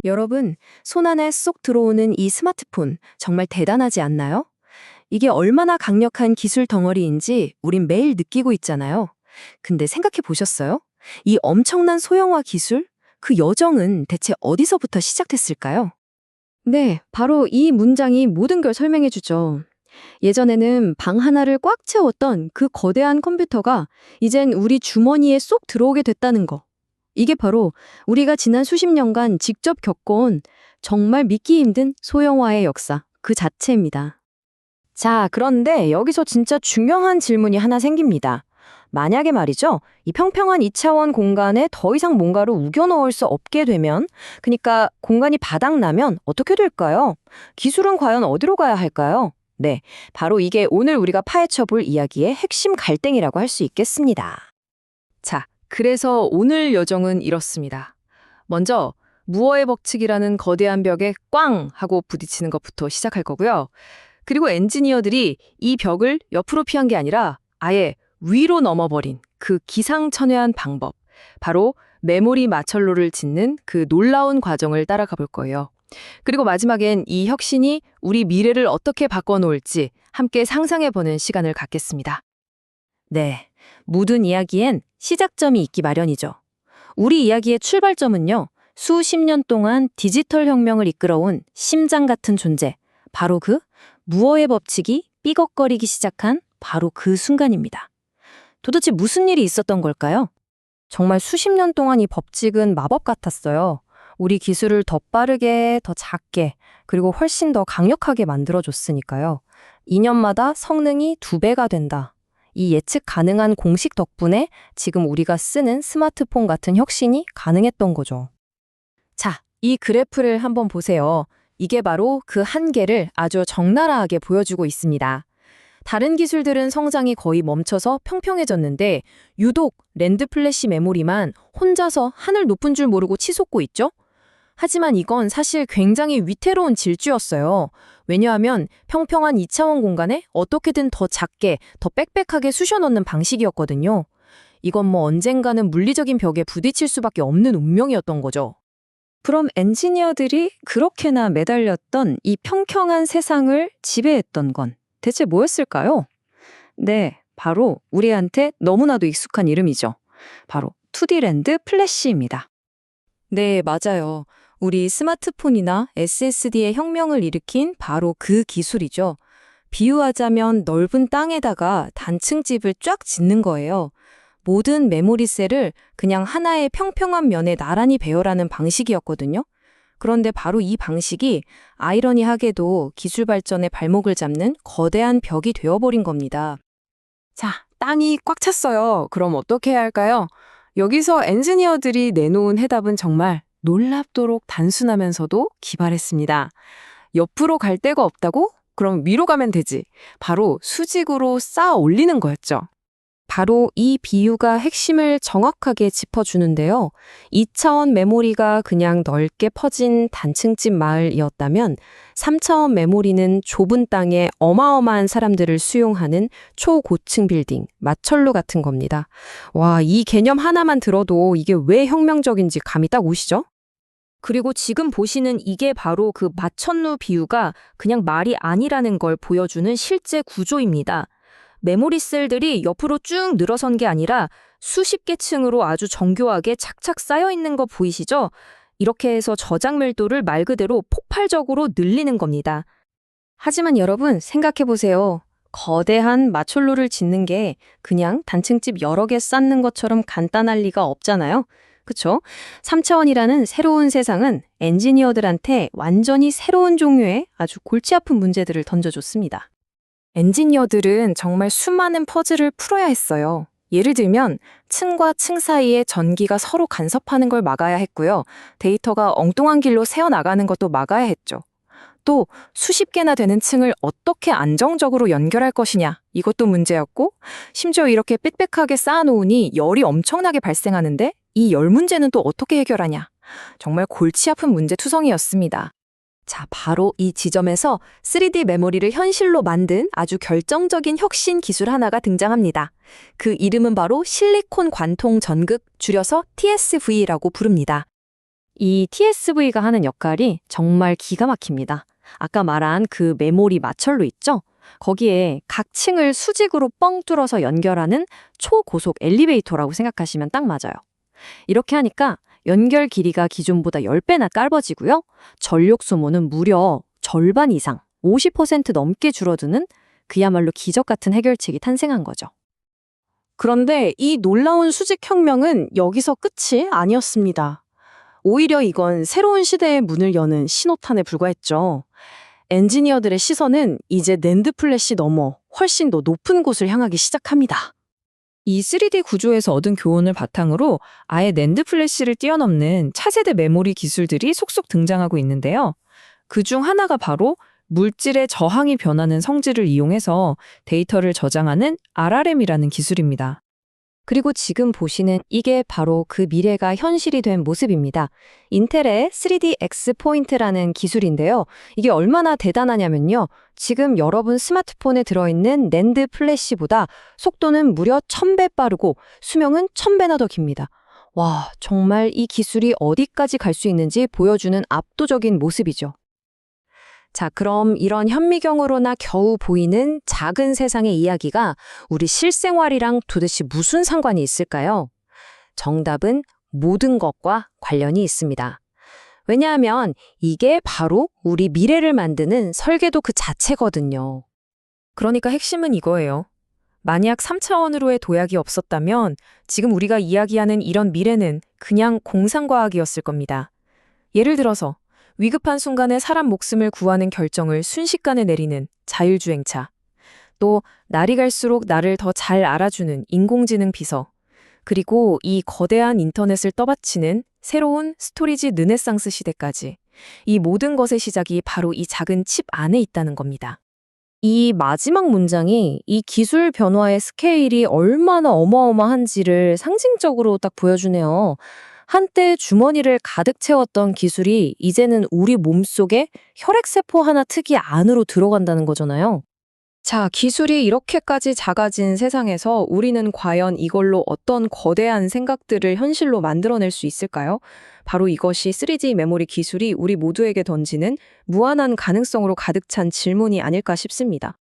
여러분, 손 안에 쏙 들어오는 이 스마트폰 정말 대단하지 않나요? 이게 얼마나 강력한 기술 덩어리인지 우린 매일 느끼고 있잖아요. 근데 생각해 보셨어요? 이 엄청난 소형화 기술? 그 여정은 대체 어디서부터 시작됐을까요? 네, 바로 이 문장이 모든 걸 설명해 주죠. 예전에는 방 하나를 꽉 채웠던 그 거대한 컴퓨터가 이젠 우리 주머니에 쏙 들어오게 됐다는 거. 이게 바로 우리가 지난 수십 년간 직접 겪어온 정말 믿기 힘든 소형화의 역사 그 자체입니다. 자, 그런데 여기서 진짜 중요한 질문이 하나 생깁니다. 만약에 말이죠, 이 평평한 2차원 공간에 더 이상 뭔가를 우겨 넣을 수 없게 되면, 그러니까 공간이 바닥나면 어떻게 될까요? 기술은 과연 어디로 가야 할까요? 네, 바로 이게 오늘 우리가 파헤쳐 볼 이야기의 핵심 갈등이라고 할 수 있겠습니다. 자, 그래서 오늘 여정은 이렇습니다. 먼저 무어의 법칙이라는 거대한 벽에 꽝 하고 부딪히는 것부터 시작할 거고요. 그리고 엔지니어들이 이 벽을 옆으로 피한 게 아니라 아예 위로 넘어버린 그 기상천외한 방법, 바로 메모리 마철로를 짓는 그 놀라운 과정을 따라가 볼 거예요. 그리고 마지막엔 이 혁신이 우리 미래를 어떻게 바꿔놓을지 함께 상상해보는 시간을 갖겠습니다. 네, 모든 이야기엔 시작점이 있기 마련이죠. 우리 이야기의 출발점은요, 수십 년 동안 디지털 혁명을 이끌어온 심장 같은 존재, 바로 그 무어의 법칙이 삐걱거리기 시작한 바로 그 순간입니다. 도대체 무슨 일이 있었던 걸까요? 정말 수십 년 동안 이 법칙은 마법 같았어요. 우리 기술을 더 빠르게, 더 작게, 그리고 훨씬 더 강력하게 만들어줬으니까요. 2년마다 성능이 2배가 된다. 이 예측 가능한 공식 덕분에 지금 우리가 쓰는 스마트폰 같은 혁신이 가능했던 거죠. 자, 이 그래프를 한번 보세요. 이게 바로 그 한계를 아주 적나라하게 보여주고 있습니다. 다른 기술들은 성장이 거의 멈춰서 평평해졌는데 유독 랜드 플래시 메모리만 혼자서 하늘 높은 줄 모르고 치솟고 있죠? 하지만 이건 사실 굉장히 위태로운 질주였어요. 왜냐하면 평평한 2차원 공간에 어떻게든 더 작게, 더 빽빽하게 쑤셔넣는 방식이었거든요. 이건 뭐 언젠가는 물리적인 벽에 부딪힐 수밖에 없는 운명이었던 거죠. 그럼 엔지니어들이 그렇게나 매달렸던 이 평평한 세상을 지배했던 건 대체 뭐였을까요? 네, 바로 우리한테 너무나도 익숙한 이름이죠. 바로 2D 랜드 플래시입니다. 네, 맞아요. 우리 스마트폰이나 SSD의 혁명을 일으킨 바로 그 기술이죠. 비유하자면 넓은 땅에다가 단층 집을 쫙 짓는 거예요. 모든 메모리셀을 그냥 하나의 평평한 면에 나란히 배열하는 방식이었거든요. 그런데 바로 이 방식이 아이러니하게도 기술 발전의 발목을 잡는 거대한 벽이 되어버린 겁니다. 자, 땅이 꽉 찼어요. 그럼 어떻게 해야 할까요? 여기서 엔지니어들이 내놓은 해답은 정말 놀랍도록 단순하면서도 기발했습니다. 옆으로 갈 데가 없다고? 그럼 위로 가면 되지. 바로 수직으로 쌓아 올리는 거였죠. 바로 이 비유가 핵심을 정확하게 짚어주는데요. 2차원 메모리가 그냥 넓게 퍼진 단층집 마을이었다면 3차원 메모리는 좁은 땅에 어마어마한 사람들을 수용하는 초고층 빌딩, 마철로 같은 겁니다. 와, 이 개념 하나만 들어도 이게 왜 혁명적인지 감이 딱 오시죠? 그리고 지금 보시는 이게 바로 그 마천루 비유가 그냥 말이 아니라는 걸 보여주는 실제 구조입니다. 메모리 셀들이 옆으로 쭉 늘어선 게 아니라 수십 개 층으로 아주 정교하게 착착 쌓여 있는 거 보이시죠? 이렇게 해서 저장 밀도를 말 그대로 폭발적으로 늘리는 겁니다. 하지만 여러분 생각해 보세요. 거대한 마철로를 짓는 게 그냥 단층집 여러 개 쌓는 것처럼 간단할 리가 없잖아요. 그쵸? 3차원이라는 새로운 세상은 엔지니어들한테 완전히 새로운 종류의 아주 골치 아픈 문제들을 던져줬습니다. 엔지니어들은 정말 수많은 퍼즐을 풀어야 했어요. 예를 들면 층과 층 사이에 전기가 서로 간섭하는 걸 막아야 했고요. 데이터가 엉뚱한 길로 새어나가는 것도 막아야 했죠. 또 수십 개나 되는 층을 어떻게 안정적으로 연결할 것이냐, 이것도 문제였고, 심지어 이렇게 빽빽하게 쌓아놓으니 열이 엄청나게 발생하는데 이 열 문제는 또 어떻게 해결하냐. 정말 골치 아픈 문제투성이었습니다. 자, 바로 이 지점에서 3D 메모리를 현실로 만든 아주 결정적인 혁신 기술 하나가 등장합니다. 그 이름은 바로 실리콘 관통 전극, 줄여서 TSV라고 부릅니다. 이 TSV가 하는 역할이 정말 기가 막힙니다. 아까 말한 그 메모리 마철로 있죠? 거기에 각 층을 수직으로 뻥 뚫어서 연결하는 초고속 엘리베이터라고 생각하시면 딱 맞아요. 이렇게 하니까 연결 길이가 기존보다 10배나 짧아지고요. 전력 소모는 무려 절반 이상, 50% 넘게 줄어드는 그야말로 기적 같은 해결책이 탄생한 거죠. 그런데 이 놀라운 수직혁명은 여기서 끝이 아니었습니다. 오히려 이건 새로운 시대의 문을 여는 신호탄에 불과했죠. 엔지니어들의 시선은 이제 낸드 플래시 넘어 훨씬 더 높은 곳을 향하기 시작합니다. 이 3D 구조에서 얻은 교훈을 바탕으로 아예 낸드 플래시를 뛰어넘는 차세대 메모리 기술들이 속속 등장하고 있는데요. 그중 하나가 바로 물질의 저항이 변하는 성질을 이용해서 데이터를 저장하는 RRM이라는 기술입니다. 그리고 지금 보시는 이게 바로 그 미래가 현실이 된 모습입니다. 인텔의 3D X 포인트라는 기술인데요. 이게 얼마나 대단하냐면요. 지금 여러분 스마트폰에 들어있는 낸드 플래시보다 속도는 무려 1000배 빠르고 수명은 1000배나 더 깁니다. 와, 정말 이 기술이 어디까지 갈 수 있는지 보여주는 압도적인 모습이죠. 자, 그럼 이런 현미경으로나 겨우 보이는 작은 세상의 이야기가 우리 실생활이랑 도대체 무슨 상관이 있을까요? 정답은 모든 것과 관련이 있습니다. 왜냐하면 이게 바로 우리 미래를 만드는 설계도 그 자체거든요. 그러니까 핵심은 이거예요. 만약 3차원으로의 도약이 없었다면 지금 우리가 이야기하는 이런 미래는 그냥 공상과학이었을 겁니다. 예를 들어서 위급한 순간에 사람 목숨을 구하는 결정을 순식간에 내리는 자율주행차, 또 날이 갈수록 나를 더 잘 알아주는 인공지능 비서, 그리고 이 거대한 인터넷을 떠받치는 새로운 스토리지 르네상스 시대까지 이 모든 것의 시작이 바로 이 작은 칩 안에 있다는 겁니다. 이 마지막 문장이 이 기술 변화의 스케일이 얼마나 어마어마한지를 상징적으로 딱 보여주네요. 한때 주머니를 가득 채웠던 기술이 이제는 우리 몸속에 혈액세포 하나 특이 안으로 들어간다는 거잖아요. 자, 기술이 이렇게까지 작아진 세상에서 우리는 과연 이걸로 어떤 거대한 생각들을 현실로 만들어낼 수 있을까요? 바로 이것이 3D 메모리 기술이 우리 모두에게 던지는 무한한 가능성으로 가득 찬 질문이 아닐까 싶습니다.